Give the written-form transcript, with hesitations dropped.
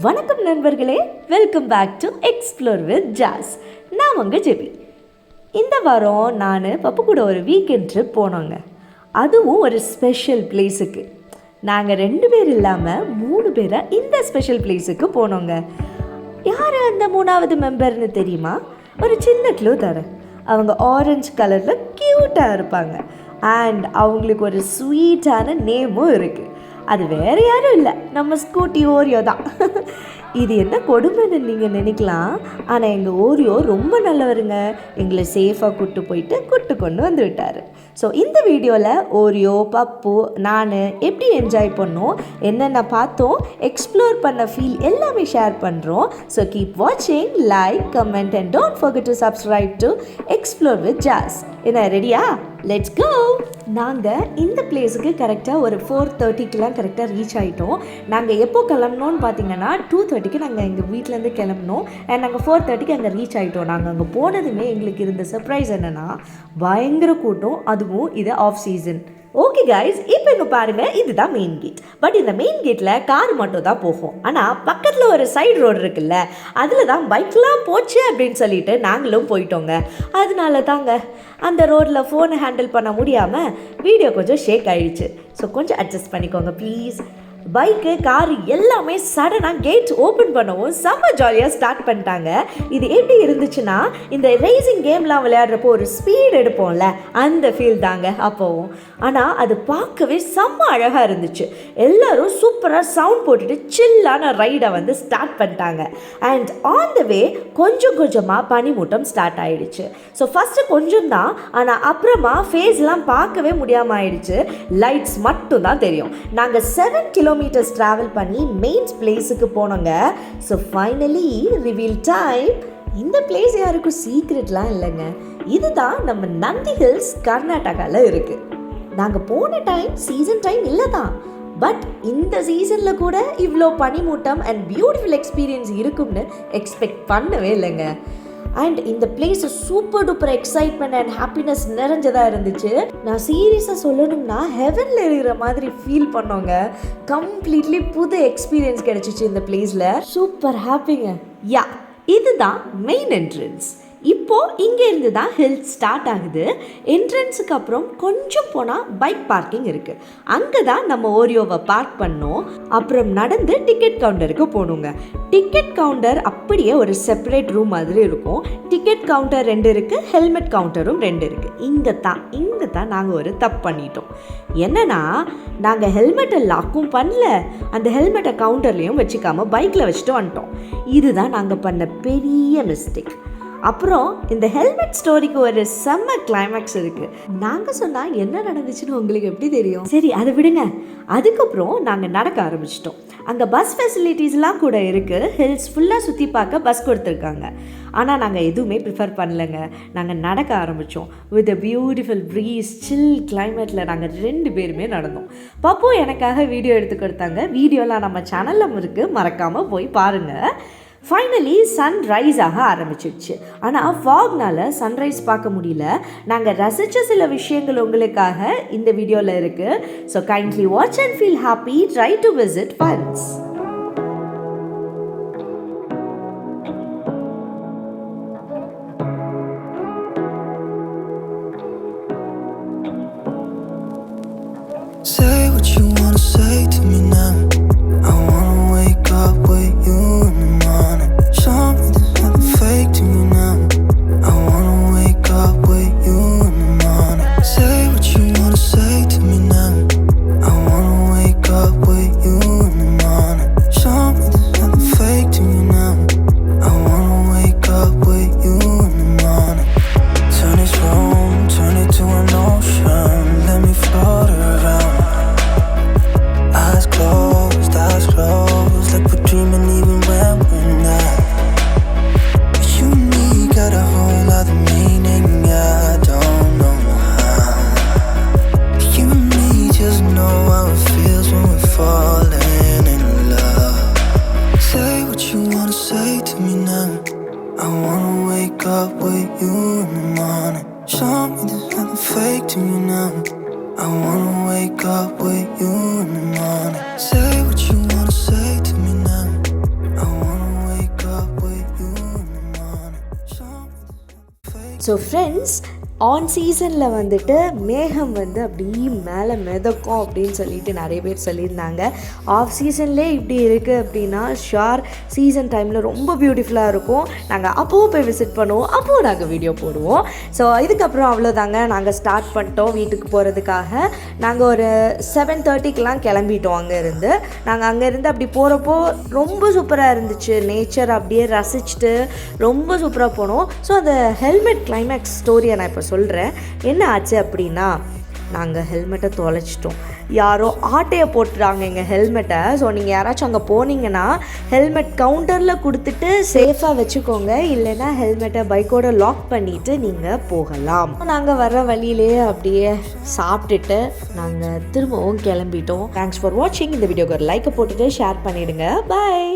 வணக்கம் நண்பர்களே, welcome back to explore with Jas. நான் உங்கள் ஜெபி. இந்த வாரம் நான் பப்பு கூட ஒரு வீக்கெண்ட் ட்ரிப் போனோங்க. அதுவும் ஒரு ஸ்பெஷல் பிளேஸுக்கு. நாங்கள் 2 பேர் இல்லாமல் 3 பேராக இந்த ஸ்பெஷல் பிளேஸுக்கு போனோங்க. யார் அந்த 3வது மெம்பர்னு தெரியுமா? ஒரு சின்ன க்ளூ தரேன். அவங்க ஆரஞ்சு கலரில் க்யூட்டாக இருப்பாங்க. அண்ட் அவங்களுக்கு ஒரு ஸ்வீட்டான நேமும் இருக்குது. அது வேறு யாரும் இல்லை, நம்ம ஸ்கூட்டி ஓரியோ தான். இது என்ன கொடுமைன்னு நீங்கள் நினைக்கலாம். ஆனால் எங்கள் ஓரியோ ரொம்ப நல்லவருங்க. எங்களை சேஃபாக கூட்டு கொண்டு வந்து விட்டார். ஸோ இந்த வீடியோவில் ஓரியோ, பப்பு, நான் எப்படி என்ஜாய் பண்ணோம், என்னென்ன பார்த்தோம், எக்ஸ்ப்ளோர் பண்ண ஃபீல் எல்லாமே ஷேர் பண்ணுறோம். ஸோ கீப் வாட்சிங், like, comment and don't forget to subscribe to explore with Jas. என்ன ரெடியா? Let's go. நாங்கள் இந்த பிளேஸுக்கு கரெக்டாக ஒரு 4:30க்கெலாம் கரெக்டாக ரீச் ஆகிட்டோம். நாங்கள் எப்போ கிளம்புனோன்னு பார்த்தீங்கன்னா 2:30க்கு நாங்கள் எங்கள் வீட்டிலேருந்து கிளம்புனோம். அண்ட் நாங்கள் 4:30க்கு அங்கே ரீச் ஆகிட்டோம். நாங்கள் அங்கே போனதுமே எங்களுக்கு இருந்த சர்ப்ரைஸ் என்னென்னா பயங்கர கூட்டம், அதுவும் இது ஆஃப் சீசன். ஓகே கைஸ், இப்போ இங்கே பாருங்கள், இதுதான் மெயின் கேட். பட் இந்த மெயின் கேட்டில் கார் மட்டும் தான் போகும். ஆனால் பக்கத்தில் ஒரு சைடு ரோடு இருக்குல்ல, அதில் தான் பைக்லாம் போச்சு அப்படின்னு சொல்லிட்டு நாங்களும் போயிட்டோங்க. அதனால தாங்க அந்த ரோட்டில் ஃபோனை ஹேண்டில் பண்ண முடியாமல் வீடியோ கொஞ்சம் ஷேக் ஆகிடுச்சு. ஸோ கொஞ்சம் அட்ஜஸ்ட் பண்ணிக்கோங்க ப்ளீஸ். பைக்கு, காரு எல்லாமே சடனாக கேட் ஓப்பன் பண்ணவும் செம்ம ஜாலியாக ஸ்டார்ட் பண்ணிட்டாங்க. இது எப்படி இருந்துச்சுன்னா, இந்த ரேசிங் கேம்லாம் விளையாடுறப்போ ஒரு ஸ்பீட் எடுப்போம்ல, அந்த ஃபீல் தாங்க அப்போவும். ஆனால் அது பார்க்கவே செம்ம அழகாக இருந்துச்சு. எல்லோரும் சூப்பராக சவுண்ட் போட்டுட்டு சில்லான ரைடை வந்து ஸ்டார்ட் பண்ணிட்டாங்க. அண்ட் ஆன் த வே கொஞ்சம் கொஞ்சமாக பனிமூட்டம் ஸ்டார்ட் ஆகிடுச்சு. ஸோ ஃபஸ்ட்டு கொஞ்சம் தான், ஆனால் அப்புறமா ஃபேஸ்லாம் பார்க்கவே முடியாமல் ஆயிடுச்சு. லைட்ஸ் மட்டும் தான் தெரியும். நாங்கள் 7 கிலோமீட்டர்ஸ் ட்ராவல் பண்ணி மெயின் பிளேஸுக்கு போனோங்க. So finally reveal time. இந்த பிளேஸ் யாருக்கும் சீக்ரெட்லாம் இல்லைங்க. இதுதான் நம்ம நந்தி ஹில்ஸ், கர்நாடகாவில் இருக்குது. நாங்கள் போன டைம் சீசன் டைம் இல்லை தான். பட் இந்த சீசனில் கூட இவ்வளோ பனிமூட்டம் அண்ட் பியூட்டிஃபுல் எக்ஸ்பீரியன்ஸ் இருக்கும்னு எக்ஸ்பெக்ட் பண்ணவே இல்லைங்க. அண்ட் இந்த place super duper excitement and happiness நிறைஞ்சதாக இருந்துச்சு. நான் சீரியஸாக சொல்லணும்னா ஹெவனில் இருக்கிற மாதிரி ஃபீல் பண்ணோங்க. கம்ப்ளீட்லி புது எக்ஸ்பீரியன்ஸ் கிடைச்சிச்சு இந்த பிளேஸில். சூப்பர் ஹாப்பிங்க. யா, இதுதான் மெயின் என்ட்ரன்ஸ். இப்போது இங்கே இருந்து தான் ஹில்ஸ் ஸ்டார்ட் ஆகுது. என்ட்ரன்ஸுக்கு அப்புறம் கொஞ்சம் போனால் பைக் பார்க்கிங் இருக்குது. அங்கே தான் நம்ம ஓரியோவை பார்க் பண்ணோம். அப்புறம் நடந்து டிக்கெட் கவுண்டருக்கு போகணுங்க. டிக்கெட் கவுண்டர் அப்படியே ஒரு செப்பரேட் ரூம் மாதிரி இருக்கும். டிக்கெட் கவுண்டர் 2 இருக்குது, ஹெல்மெட் கவுண்டரும் 2 இருக்குது. இங்கே தான் நாங்கள் ஒரு தப்பு பண்ணிட்டோம். என்னன்னா, நாங்கள் ஹெல்மெட்டை லாக்கும் பண்ணல, அந்த ஹெல்மெட்டை கவுண்டர்லேயும் வச்சுக்காமல் பைக்கில் வச்சுட்டு வந்துட்டோம். இதுதான் நாங்கள் பண்ண பெரிய மிஸ்டேக். அப்புறம் இந்த ஹெல்மெட் ஸ்டோரிக்கு ஒரு செம்ம கிளைமேக்ஸ் இருக்குது. நாங்கள் சொன்னால் என்ன நடந்துச்சுன்னு உங்களுக்கு எப்படி தெரியும்? சரி, அதை விடுங்க. அதுக்கப்புறம் நாங்கள் நடக்க ஆரம்பிச்சிட்டோம். அங்கே பஸ் ஃபெசிலிட்டிஸ்லாம் கூட இருக்குது. ஹில்ஸ் ஃபுல்லாக சுற்றி பார்க்க பஸ் கொடுத்துருக்காங்க. ஆனால் நாங்கள் எதுவுமே ப்ரிஃபர் பண்ணலைங்க. நாங்கள் நடக்க ஆரம்பித்தோம். வித் அ பியூட்டிஃபுல் ப்ரீஸ், சில் கிளைமேட்டில் நாங்கள் 2 பேருமே நடந்தோம். பப்பு எனக்காக வீடியோ எடுத்து கொடுத்தாங்க. வீடியோலாம் நம்ம சேனலில் இருக்குது, மறக்காமல் போய் பாருங்கள். ஃபைனலி சன்ரைஸ் ஆக ஆரம்பிச்சிடுச்சு. ஆனால் ஃபாக்னால் சன்ரைஸ் பார்க்க முடியல. நாங்கள் ரசித்த சில விஷயங்கள் உங்களுக்காக இந்த வீடியோவில் இருக்குது. So kindly watch and feel happy. Try to visit once. Say what you wanna say to me now. I wanna wake up with you in the morning. Show me there's nothing fake to me now. I wanna wake up with you in the morning. Say what you wanna say to me now. I wanna wake up with you in the morning. Show me there's nothing fake to me now. I wanna wake up with you in the morning. Turn this room, turn it to an ocean. Let me float around. Eyes closed. So friends, on சீசனில் வந்துட்டு மேகம் வந்து அப்படி மேலே மிதக்கும் அப்படின்னு சொல்லிட்டு நிறைய பேர் சொல்லியிருந்தாங்க. ஆஃப் சீசன்லேயே இப்படி இருக்குது அப்படின்னா ஷுர் சீசன் டைமில் ரொம்ப பியூட்டிஃபுல்லாக இருக்கும். நாங்கள் அப்போவும் போய் விசிட் பண்ணுவோம், அப்போவும் நாங்கள் வீடியோ போடுவோம். ஸோ இதுக்கப்புறம் அவ்வளோதாங்க, நாங்கள் ஸ்டார்ட் பண்ணிட்டோம் வீட்டுக்கு போகிறதுக்காக. நாங்கள் ஒரு 7:30க்கெலாம் கிளம்பிட்டோம் அங்கேருந்து. நாங்கள் அங்கேருந்து அப்படி போகிறப்போ ரொம்ப சூப்பராக இருந்துச்சு. நேச்சர் அப்படியே ரசிச்சுட்டு ரொம்ப சூப்பராக போனோம். ஸோ அந்த ஹெல்மெட் கிளைமேக்ஸ் ஸ்டோரியை நான் இப்போ சொல்கிறேன். என்ன ஆச்சு அப்படின்னா, நாங்கள் ஹெல்மெட்டை தொலைச்சிட்டோம். யாரோ ஆட்டையை போட்டுறாங்க எங்கள் ஹெல்மெட்டை. ஸோ நீங்கள் யாராச்சும் அங்கே போனீங்கன்னா ஹெல்மெட் கவுண்டரில் கொடுத்துட்டு சேஃபாக வச்சுக்கோங்க, இல்லைன்னா ஹெல்மெட்டை பைக்கோட லாக் பண்ணிவிட்டு நீங்கள் போகலாம். நாங்கள் வர வழியிலேயே அப்படியே சாப்பிட்டுட்டு நாங்கள் திரும்பவும் கிளம்பிட்டோம். தேங்க்ஸ் ஃபார் வாட்சிங். இந்த வீடியோக்கு ஒரு லைக்கை போட்டுட்டு ஷேர் பண்ணிவிடுங்க. பாய்.